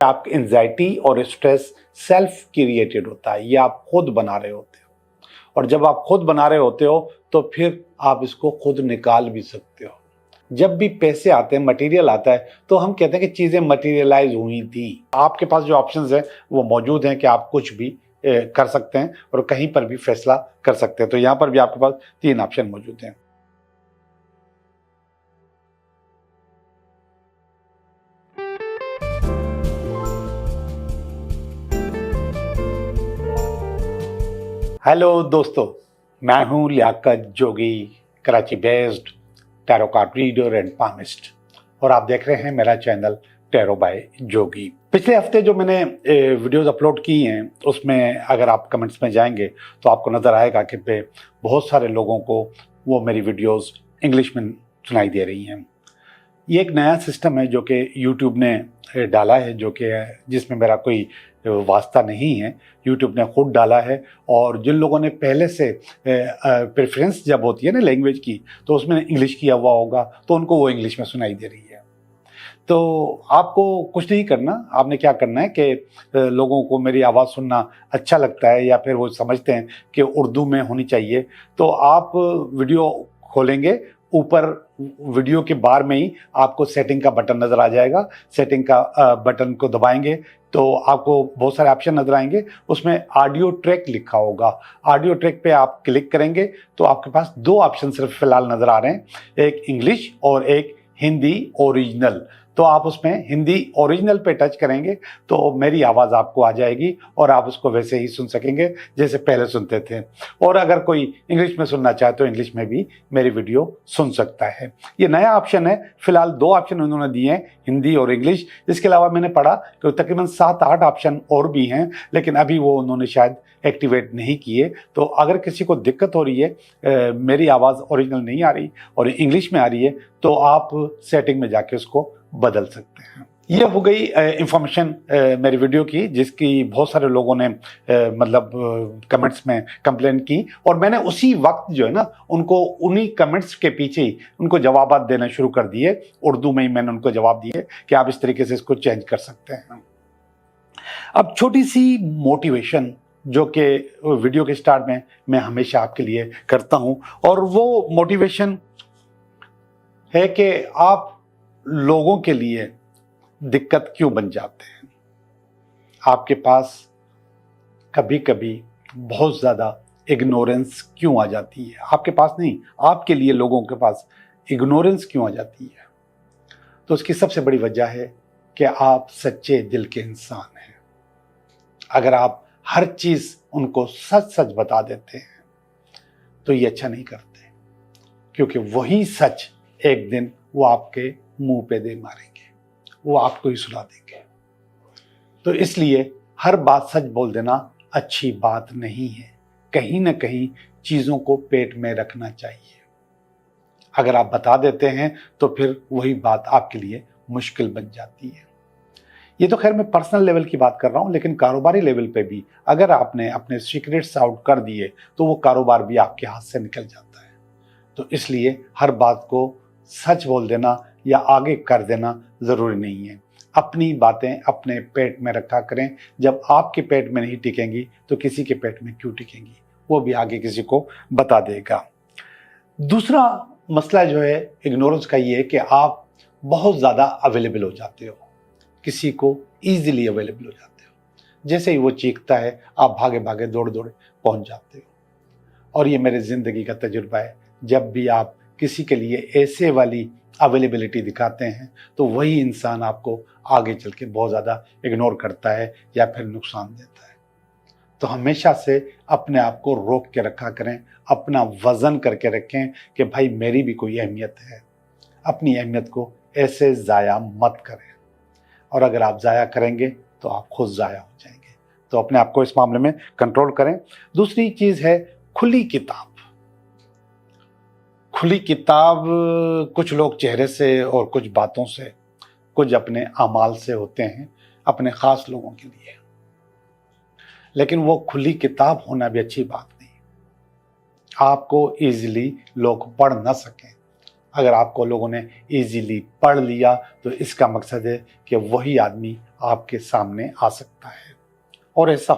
आप एंजाइटी और stress self created होता है, ये आप खुद बना रहे होते हो, और जब आप खुद बना रहे होते हो तो फिर आप इसको खुद निकाल भी सकते हो। जब भी पैसे आते हैं, मटेरियल आता है, तो हम कहते हैं कि चीज़ें मटेरियलाइज हुई थी। आपके पास जो ऑप्शंस हैं वो मौजूद हैं कि आप कुछ भी कर सकते हैं और कहीं पर भी फैसला कर सकते हैं। तो यहाँ पर भी आपके पास 3 ऑप्शन मौजूद हैं। हेलो दोस्तों, मैं हूं Liaquat Jogi, Karachi based tarot card reader and palmist, और आप देख रहे हैं मेरा चैनल टैरो बाय जोगी। पिछले हफ्ते जो मैंने वीडियोस अपलोड की हैं उसमें अगर आप कमेंट्स में जाएंगे तो आपको नज़र आएगा कि बहुत सारे लोगों को वो मेरी वीडियोस इंग्लिश में सुनाई दे रही हैं। ये एक नया सिस्टम है जो कि यूट्यूब ने डाला है, जो कि जिसमें मेरा कोई वास्ता नहीं है, यूट्यूब ने खुद डाला है। और जिन लोगों ने पहले से प्रेफरेंस जब होती है ना लैंग्वेज की, तो उसमें इंग्लिश किया हुआ होगा तो उनको वो इंग्लिश में सुनाई दे रही है। तो आपको कुछ नहीं करना, आपने क्या करना है कि लोगों को मेरी आवाज़ सुनना अच्छा लगता है या फिर वो समझते हैं कि उर्दू में होनी चाहिए, तो आप वीडियो खोलेंगे, ऊपर वीडियो के बार में ही आपको सेटिंग का बटन नज़र आ जाएगा। सेटिंग का बटन को दबाएंगे तो आपको बहुत सारे ऑप्शन नज़र आएंगे, उसमें ऑडियो ट्रैक लिखा होगा। ऑडियो ट्रैक पे आप क्लिक करेंगे तो आपके पास 2 ऑप्शन सिर्फ फिलहाल नज़र आ रहे हैं, एक इंग्लिश और एक हिंदी ओरिजिनल। तो आप उसमें हिंदी ओरिजिनल पे टच करेंगे तो मेरी आवाज़ आपको आ जाएगी और आप उसको वैसे ही सुन सकेंगे जैसे पहले सुनते थे। और अगर कोई इंग्लिश में सुनना चाहे तो इंग्लिश में भी मेरी वीडियो सुन सकता है। ये नया ऑप्शन है, फिलहाल 2 ऑप्शन उन्होंने दिए हैं, हिंदी और इंग्लिश। इसके अलावा मैंने पढ़ा कि तकरीबन 7-8 ऑप्शन और भी हैं, लेकिन अभी वो उन्होंने शायद एक्टिवेट नहीं किए। तो अगर किसी को दिक्कत हो रही है, मेरी आवाज़ ओरिजिनल नहीं आ रही और इंग्लिश में आ रही है, तो आप सेटिंग में जाके उसको बदल सकते हैं। ये हो गई इंफॉर्मेशन मेरी वीडियो की, जिसकी बहुत सारे लोगों ने मतलब कमेंट्स में कंप्लेन की, और मैंने उसी वक्त जो है ना उनको उन्हीं कमेंट्स के पीछे ही उनको जवाब देना शुरू कर दिए। उर्दू में ही मैंने उनको जवाब दिए कि आप इस तरीके से इसको चेंज कर सकते हैं। अब छोटी सी मोटिवेशन जो कि वीडियो के स्टार्ट में मैं हमेशा आपके लिए करता हूं, और वो मोटिवेशन है कि आप लोगों के लिए दिक्कत क्यों बन जाते हैं। आपके पास कभी कभी बहुत ज़्यादा इग्नोरेंस क्यों आ जाती है, आपके पास नहीं, आपके लिए लोगों के पास इग्नोरेंस क्यों आ जाती है। तो उसकी सबसे बड़ी वजह है कि आप सच्चे दिल के इंसान हैं। अगर आप हर चीज़ उनको सच सच बता देते हैं तो ये अच्छा नहीं करते, क्योंकि वही सच एक दिन वो आपके मुंह पे दे मारेंगे, वो आपको ही सुना देंगे। तो इसलिए हर बात सच बोल देना अच्छी बात नहीं है। कहीं ना कहीं चीज़ों को पेट में रखना चाहिए। अगर आप बता देते हैं तो फिर वही बात आपके लिए मुश्किल बन जाती है। ये तो खैर मैं पर्सनल लेवल की बात कर रहा हूँ, लेकिन कारोबारी लेवल पे भी अगर आपने अपने सीक्रेट्स आउट कर दिए तो वो कारोबार भी आपके हाथ से निकल जाता है। तो इसलिए हर बात को सच बोल देना या आगे कर देना ज़रूरी नहीं है। अपनी बातें अपने पेट में रखा करें। जब आपके पेट में नहीं टिकेंगी तो किसी के पेट में क्यों टिकेंगी, वो भी आगे किसी को बता देगा। दूसरा मसला जो है इग्नोरेंस का, ये है कि आप बहुत ज़्यादा अवेलेबल हो जाते हो, किसी को ईजिली अवेलेबल हो जाते हो। जैसे ही वो चीखता है आप भागे भागे दौड़ दौड़ पहुंच जाते हो। और ये मेरे ज़िंदगी का तजुर्बा है, जब भी आप किसी के लिए ऐसे वाली अवेलेबिलिटी दिखाते हैं तो वही इंसान आपको आगे चल के बहुत ज़्यादा इग्नोर करता है या फिर नुकसान देता है। तो हमेशा से अपने आप को रोक के रखा करें, अपना वज़न करके रखें कि भाई मेरी भी कोई अहमियत है। अपनी अहमियत को ऐसे ज़ाया मत करें, और अगर आप ज़ाया करेंगे तो आप खुद ज़ाया हो जाएंगे। तो अपने आप को इस मामले में कंट्रोल करें। दूसरी चीज़ है खुली किताब। खुली किताब कुछ लोग चेहरे से और कुछ बातों से, कुछ अपने अमाल से होते हैं अपने ख़ास लोगों के लिए, लेकिन वो खुली किताब होना भी अच्छी बात नहीं। आपको ईजिली लोग पढ़ ना सकें अगर आपको लोगों ने इजीली पढ़ लिया तो इसका मकसद है कि वही आदमी आपके सामने आ सकता है। और ऐसा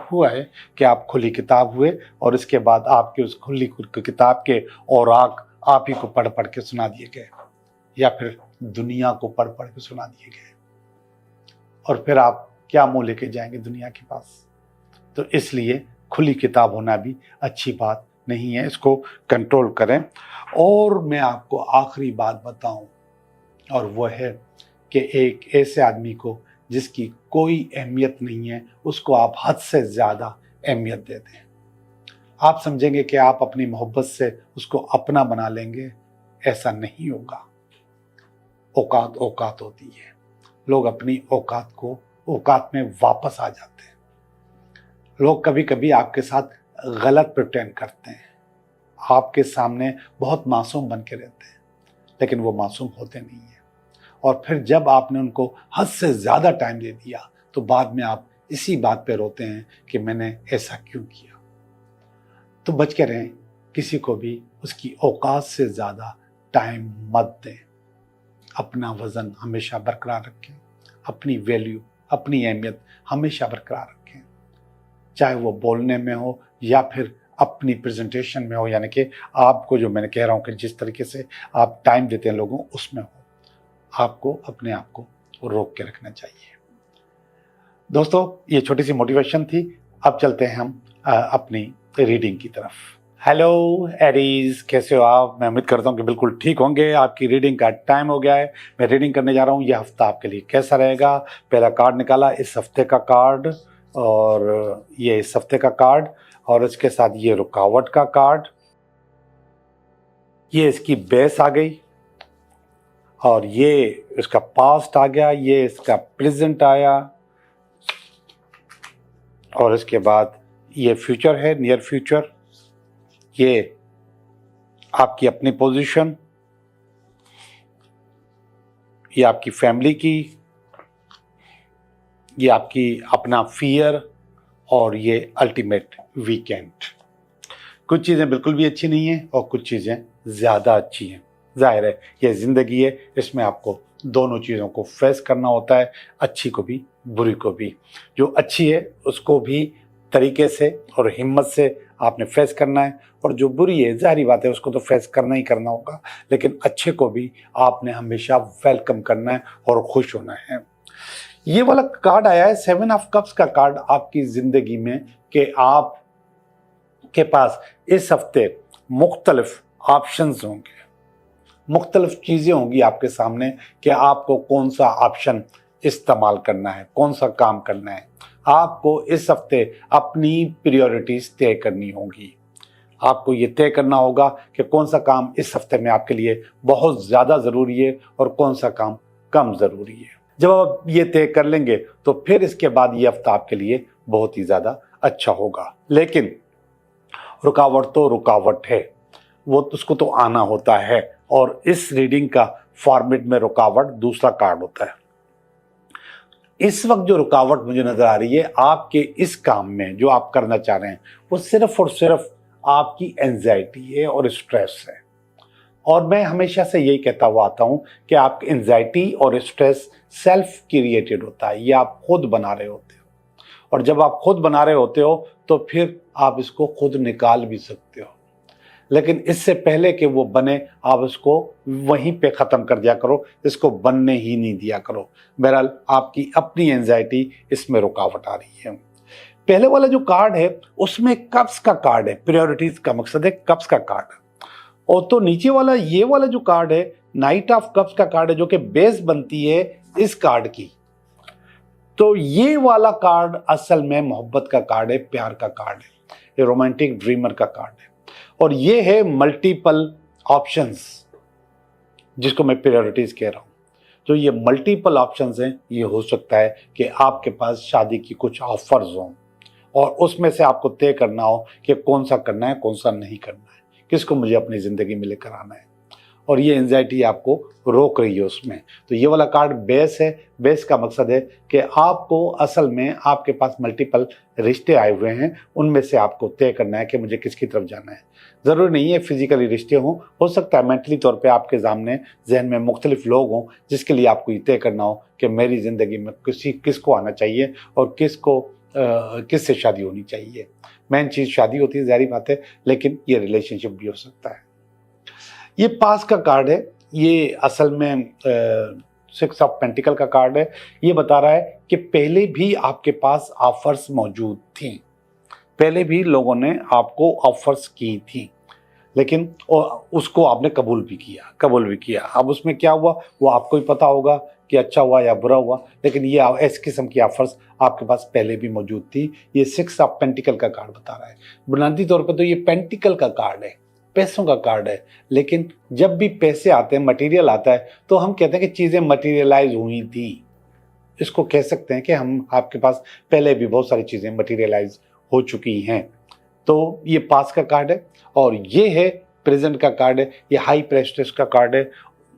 हुआ है कि आप खुली किताब हुए और इसके बाद आपके उस खुली किताब के औराक आप ही को पढ़ पढ़ के सुना दिए गए, या फिर दुनिया को पढ़ पढ़ के सुना दिए गए, और फिर आप क्या मुंह लेके जाएंगे दुनिया के पास। तो इसलिए खुली किताब होना भी अच्छी बात नहीं है, इसको कंट्रोल करें। और मैं आपको आखिरी बात बताऊं, और वह है कि एक ऐसे आदमी को जिसकी कोई अहमियत नहीं है उसको आप हद से ज़्यादा अहमियत दे दें। आप समझेंगे कि आप अपनी मोहब्बत से उसको अपना बना लेंगे, ऐसा नहीं होगा। औकात औकात होती है, लोग अपनी औकात में वापस आ जाते हैं। लोग कभी कभी आपके साथ गलत प्रिटेंड करते हैं, आपके सामने बहुत मासूम बन के रहते हैं, लेकिन वो मासूम होते नहीं हैं। और फिर जब आपने उनको हद से ज़्यादा टाइम दे दिया तो बाद में आप इसी बात पे रोते हैं कि मैंने ऐसा क्यों किया। तो बच के रहें, किसी को भी उसकी औकात से ज़्यादा टाइम मत दें। अपना वज़न हमेशा बरकरार रखें, अपनी वैल्यू, अपनी अहमियत हमेशा बरकरार रखें, चाहे वो बोलने में हो या फिर अपनी प्रेजेंटेशन में हो, यानी कि आपको जो मैंने कह रहा हूँ कि जिस तरीके से आप टाइम देते हैं लोगों, उसमें हो। आपको अपने आप को रोक के रखना चाहिए। दोस्तों, ये छोटी सी मोटिवेशन थी। अब चलते हैं हम अपनी रीडिंग की तरफ। हेलो एरीज, कैसे हो आप? मैं उम्मीद करता हूँ कि बिल्कुल ठीक होंगे। आपकी रीडिंग का टाइम हो गया है, मैं रीडिंग करने जा रहा हूँ। यह हफ्ता आपके लिए कैसा रहेगा? पहला कार्ड निकाला, इस हफ्ते का कार्ड, और ये इस हफ्ते का कार्ड, और इसके साथ ये रुकावट का कार्ड, ये इसकी बेस आ गई, और ये इसका पास्ट आ गया, ये इसका प्रेजेंट आया, और इसके बाद ये फ्यूचर है, नियर फ्यूचर, ये आपकी अपनी पोजीशन, ये आपकी फैमिली की, ये आपकी अपना फियर, और ये अल्टीमेट वीकेंड। कुछ चीज़ें बिल्कुल भी अच्छी नहीं हैं और कुछ चीज़ें ज़्यादा अच्छी हैं। जाहिर है ये ज़िंदगी है, इसमें आपको दोनों चीज़ों को फेस करना होता है, अच्छी को भी बुरी को भी। जो अच्छी है उसको भी तरीके से और हिम्मत से आपने फेस करना है, और जो बुरी है जाहिर बात है उसको तो फेस करना ही करना होगा, लेकिन अच्छे को भी आपने हमेशा वेलकम करना है और खुश होना है। ये वाला कार्ड आया है 7 ऑफ कप्स का कार्ड आपकी ज़िंदगी में, कि आप के पास इस हफ्ते मुख्तलिफ ऑप्शंस होंगे, मुख्तलिफ चीज़ें होंगी आपके सामने कि आपको कौन सा ऑप्शन इस्तेमाल करना है, कौन सा काम करना है। आपको इस हफ्ते अपनी प्रायोरिटीज़ तय करनी होगी। आपको ये तय करना होगा कि कौन सा काम इस हफ्ते में आपके लिए बहुत ज़्यादा ज़रूरी है और कौन सा काम कम ज़रूरी है। जब आप ये तय कर लेंगे तो फिर इसके बाद ये हफ्ता आपके लिए बहुत ही ज़्यादा अच्छा होगा। लेकिन रुकावट तो रुकावट है, वो उसको तो आना होता है, और इस रीडिंग का फॉर्मेट में रुकावट दूसरा कार्ड होता है। इस वक्त जो रुकावट मुझे नजर आ रही है आपके इस काम में जो आप करना चाह रहे हैं, वो सिर्फ और सिर्फ आपकी एंजाइटी है और स्ट्रेस है। और मैं हमेशा से यही कहता हुआ आता हूं कि आपकी एंजाइटी और स्ट्रेस सेल्फ क्रिएटेड होता है, ये आप खुद बना रहे होते हो, और जब आप खुद बना रहे होते हो तो फिर आप इसको खुद निकाल भी सकते हो। लेकिन इससे पहले कि वो बने, आप इसको वहीं पे ख़त्म कर दिया करो, इसको बनने ही नहीं दिया करो। बहरहाल आपकी अपनी एंजाइटी इसमें रुकावट आ रही है। पहले वाला जो कार्ड है उसमें कप्स का कार्ड है, प्रायोरिटीज का मकसद है कप्स का कार्ड। और तो नीचे वाला ये वाला जो कार्ड है नाइट ऑफ कप्स का कार्ड है, जो कि बेस बनती है इस कार्ड की। तो ये वाला कार्ड असल में मोहब्बत का कार्ड है, प्यार का कार्ड है, ये रोमांटिक ड्रीमर का कार्ड है। और ये है मल्टीपल ऑप्शंस, जिसको मैं प्रायोरिटीज कह रहा हूं। जो ये मल्टीपल ऑप्शंस हैं, ये हो सकता है कि आपके पास शादी की कुछ ऑफर्स हों और उसमें से आपको तय करना हो कि कौन सा करना है, कौन सा नहीं करना है, किसको मुझे अपनी ज़िंदगी में लेकर आना है। और ये एंजाइटी आपको रोक रही है उसमें। तो ये वाला कार्ड बेस है। बेस का मकसद है कि आपको असल में आपके पास मल्टीपल रिश्ते आए हुए हैं, उनमें से आपको तय करना है कि मुझे किसकी तरफ जाना है। ज़रूरी नहीं है फिजिकली रिश्ते हों, हो सकता है मेंटली तौर पे आपके सामने जहन में मुख्तलिफ लोग हों जिसके लिए आपको ये तय करना हो कि मेरी ज़िंदगी में किसको आना चाहिए और किससे शादी होनी चाहिए। मेन चीज़ शादी होती है, ज़ाहिर बात है, लेकिन ये रिलेशनशिप भी हो सकता है। ये पास का कार्ड है। ये असल में 6 ऑफ पेंटिकल का कार्ड है। ये बता रहा है कि पहले भी आपके पास ऑफर्स मौजूद थी, पहले भी लोगों ने आपको ऑफर्स की थी, लेकिन उसको आपने कबूल भी किया। अब उसमें क्या हुआ वो आपको ही पता होगा कि अच्छा हुआ या बुरा हुआ, लेकिन ये इस किस्म की ऑफर्स आपके पास पहले भी मौजूद थी। ये 6 ऑफ पेंटिकल का कार्ड बता रहा है। बुनियादी तौर पर तो ये पेंटिकल का कार्ड है, पैसों का कार्ड है, लेकिन जब भी पैसे आते हैं, मटेरियल आता है, तो हम कहते हैं कि चीज़ें मटेरियलाइज हुई थी। इसको कह सकते हैं कि हम आपके पास पहले भी बहुत सारी चीज़ें मटेरियलाइज हो चुकी हैं। तो ये पास का कार्ड है और ये है प्रेजेंट का कार्ड है। ये हाई प्रेस्टेज का कार्ड है,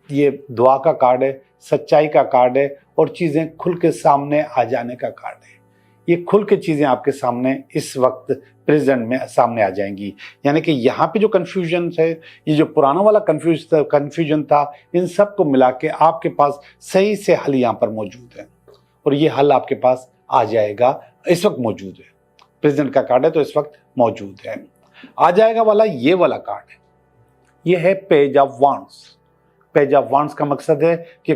ये दुआ का कार्ड है, सच्चाई का कार्ड है और चीज़ें खुल के सामने आ जाने का कार्ड है। ये खुल के चीज़ें आपके सामने इस वक्त प्रेजेंट में सामने आ जाएंगी। यानी कि यहाँ पे जो कन्फ्यूजन है, ये जो पुराना वाला कन्फ्यूजन था, इन सब को मिला के आपके पास सही से हल यहाँ पर मौजूद है और ये हल आपके पास आ जाएगा, इस वक्त मौजूद है। प्रेजेंट का कार्ड है तो इस वक्त मौजूद है। आ जाएगा वाला ये वाला कार्ड है, ये है page of wands. Page of wands का मकसद है कि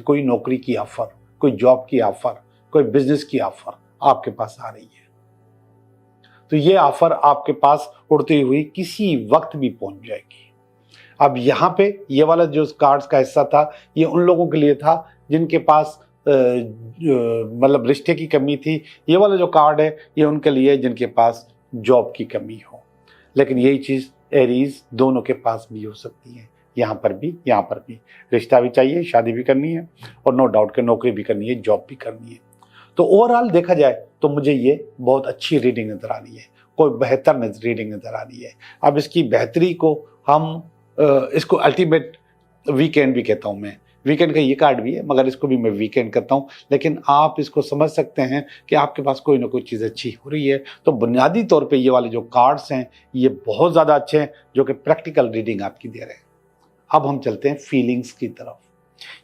कोई नौकरी की ऑफर, कोई जॉब की ऑफर, कोई बिजनेस की ऑफर आपके पास आ रही है। तो ये ऑफर आपके पास उड़ती हुई किसी वक्त भी पहुंच जाएगी। अब यहाँ पे ये वाला जो कार्ड्स का हिस्सा था, ये उन लोगों के लिए था जिनके पास मतलब रिश्ते की कमी थी। ये वाला जो कार्ड है ये उनके लिए जिनके पास जॉब की कमी हो। लेकिन यही चीज़ एरीज दोनों के पास भी हो सकती है, यहाँ पर भी रिश्ता भी चाहिए, शादी भी करनी है और नो डाउट के नौकरी भी करनी है, जॉब भी करनी है। तो ओवरऑल देखा जाए तो मुझे ये बहुत अच्छी रीडिंग नज़र आ रही है, कोई बेहतर रीडिंग नज़र आ रही है। अब इसकी बेहतरी को हम इसको अल्टीमेट वीकेंड भी कहता हूँ मैं। वीकेंड का ये कार्ड भी है मगर इसको भी मैं वीकेंड करता हूँ। लेकिन आप इसको समझ सकते हैं कि आपके पास कोई ना कोई चीज़ अच्छी हो रही है। तो बुनियादी तौर पे ये वाले जो कार्ड्स हैं ये बहुत ज़्यादा अच्छे हैं जो कि प्रैक्टिकल रीडिंग आपकी दे रहे हैं। अब हम चलते हैं फीलिंग्स की तरफ।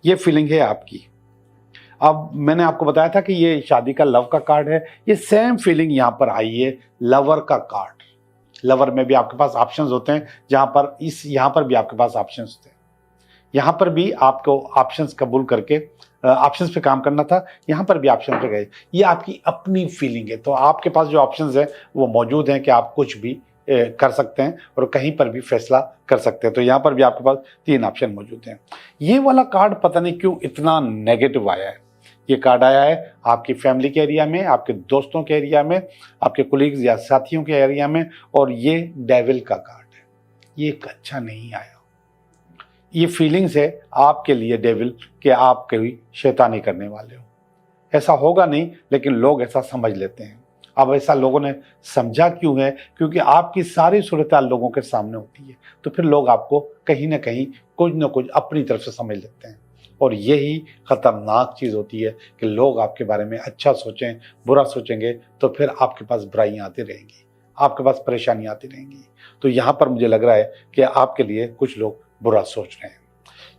ये फीलिंग है आपकी। अब मैंने आपको बताया था कि ये शादी का लव का कार्ड है। ये सेम फीलिंग यहाँ पर आई है लवर का कार्ड। लवर में भी आपके पास ऑप्शंस होते हैं, यहाँ पर भी आपके पास ऑप्शंस थे। यहाँ पर भी आपको ऑप्शंस कबूल करके ऑप्शंस पे काम करना था, यहाँ पर भी ऑप्शन पे गए। ये आपकी अपनी फीलिंग है। तो आपके पास जो ऑप्शंस हैं वो मौजूद हैं कि आप कुछ भी कर सकते हैं और कहीं पर भी फैसला कर सकते हैं। तो यहाँ पर भी आपके पास 3 ऑप्शन मौजूद हैं। ये वाला कार्ड पता नहीं क्यों इतना नेगेटिव आया है। ये कार्ड आया है आपकी फैमिली के एरिया में, आपके दोस्तों के एरिया में, आपके कोलीग्स या साथियों के एरिया में, और ये डेविल का कार्ड है। ये अच्छा नहीं आया। ये फीलिंग्स है आपके लिए डेविल कि आप कोई शैतानी करने वाले हो। ऐसा होगा नहीं, लेकिन लोग ऐसा समझ लेते हैं। अब ऐसा लोगों ने समझा क्यों है? क्योंकि आपकी सारी सूरत-हाल लोगों के सामने होती है, तो फिर लोग आपको कहीं ना कहीं कुछ ना कुछ अपनी तरफ से समझ लेते हैं। और यही खतरनाक चीज़ होती है कि लोग आपके बारे में अच्छा सोचें, बुरा सोचेंगे तो फिर आपके पास बुराइयाँ आती रहेंगी, आपके पास परेशानियाँ आती रहेंगी। तो यहाँ पर मुझे लग रहा है कि आपके लिए कुछ लोग बुरा सोच रहे हैं।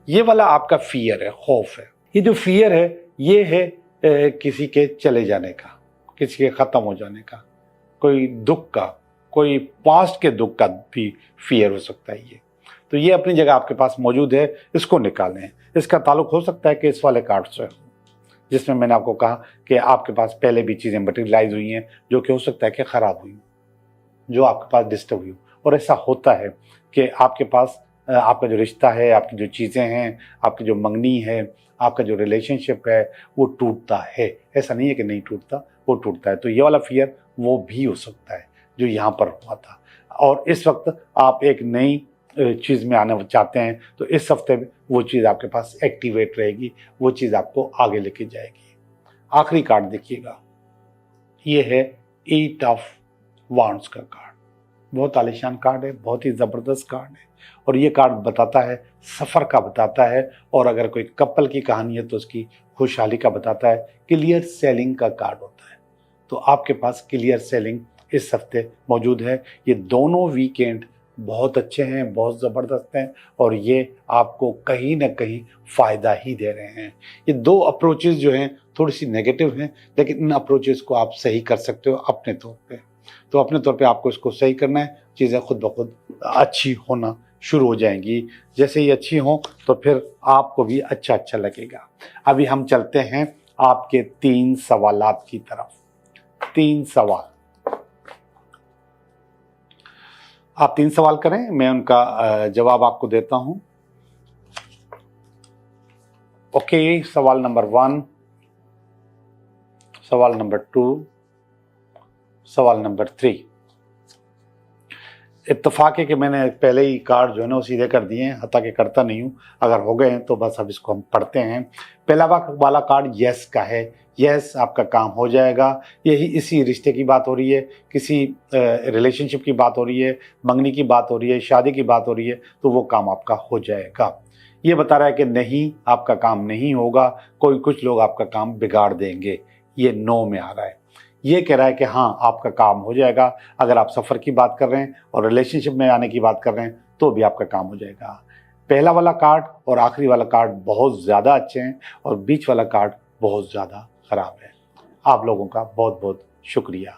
ये वाला आपका फियर है, खौफ है। ये जो फियर है ये है किसी के चले जाने का, किसी के ख़त्म हो जाने का, कोई दुख का, कोई पास्ट के दुख का भी फियर हो सकता है ये। तो ये अपनी जगह आपके पास मौजूद है, इसको निकालें। इसका ताल्लुक हो सकता है कि इस वाले कार्ड से, जिसमें मैंने आपको कहा कि आपके पास पहले भी चीज़ें मटेरियलाइज हुई हैं जो कि हो सकता है कि ख़राब हुई, जो आपके पास डिस्टर्ब हुई। और ऐसा होता है कि आपके पास आपका जो रिश्ता है, आपकी जो चीज़ें हैं, आपकी जो मंगनी है, आपका जो रिलेशनशिप है वो टूटता है। ऐसा नहीं है कि नहीं टूटता, वो टूटता है। तो ये वाला फियर वो भी हो सकता है जो यहाँ पर हुआ था। और इस वक्त आप एक नई चीज़ में आना चाहते हैं तो इस हफ्ते में वो चीज़ आपके पास एक्टिवेट रहेगी, वो चीज़ आपको आगे लेके जाएगी। आखिरी कार्ड देखिएगा, ये है 8 ऑफ वांड्स का कार्ड। बहुत आलिशान कार्ड है, बहुत ही ज़बरदस्त कार्ड है और ये कार्ड बताता है सफ़र का बताता है, और अगर कोई कपल की कहानी है तो उसकी खुशहाली का बताता है। क्लियर सेलिंग का कार्ड होता है। तो आपके पास क्लियर सेलिंग इस हफ्ते मौजूद है। ये दोनों वीकेंड बहुत अच्छे हैं, बहुत ज़बरदस्त हैं, और ये आपको कहीं ना कहीं फ़ायदा ही दे रहे हैं। ये दो अप्रोचेस जो हैं थोड़ी सी नेगेटिव हैं, लेकिन इन अप्रोचेस को आप सही कर सकते हो अपने तौर पे। तो अपने तौर पे आपको इसको सही करना है, चीज़ें खुद ब खुद अच्छी होना शुरू हो जाएंगी। जैसे ही अच्छी हों तो फिर आपको भी अच्छा अच्छा लगेगा। अभी हम चलते हैं आपके 3 सवालात की तरफ। 3 सवाल, आप 3 सवाल करें, मैं उनका जवाब आपको देता हूं। ओके, सवाल नंबर 1, सवाल नंबर 2, सवाल नंबर 3। इत्तेफाक है कि मैंने पहले ही कार्ड जो है ना वो सीधे कर दिए हैं, हालांकि करता नहीं हूँ। अगर हो गए हैं तो बस अब इसको हम पढ़ते हैं। पहला वाला कार्ड यस का है। यस, आपका काम हो जाएगा। यही इसी रिश्ते की बात हो रही है, किसी रिलेशनशिप की बात हो रही है, मंगनी की बात हो रही है, शादी की बात हो रही है, तो वो काम आपका हो जाएगा। ये बता रहा है कि नहीं, आपका काम नहीं होगा, कुछ लोग आपका काम बिगाड़ देंगे। ये नो में आ रहा है। ये कह रहा है कि हाँ, आपका काम हो जाएगा। अगर आप सफ़र की बात कर रहे हैं और रिलेशनशिप में आने की बात कर रहे हैं तो भी आपका काम हो जाएगा। पहला वाला कार्ड और आखिरी वाला कार्ड बहुत ज़्यादा अच्छे हैं, और बीच वाला कार्ड बहुत ज़्यादा ख़राब है। आप लोगों का बहुत बहुत शुक्रिया।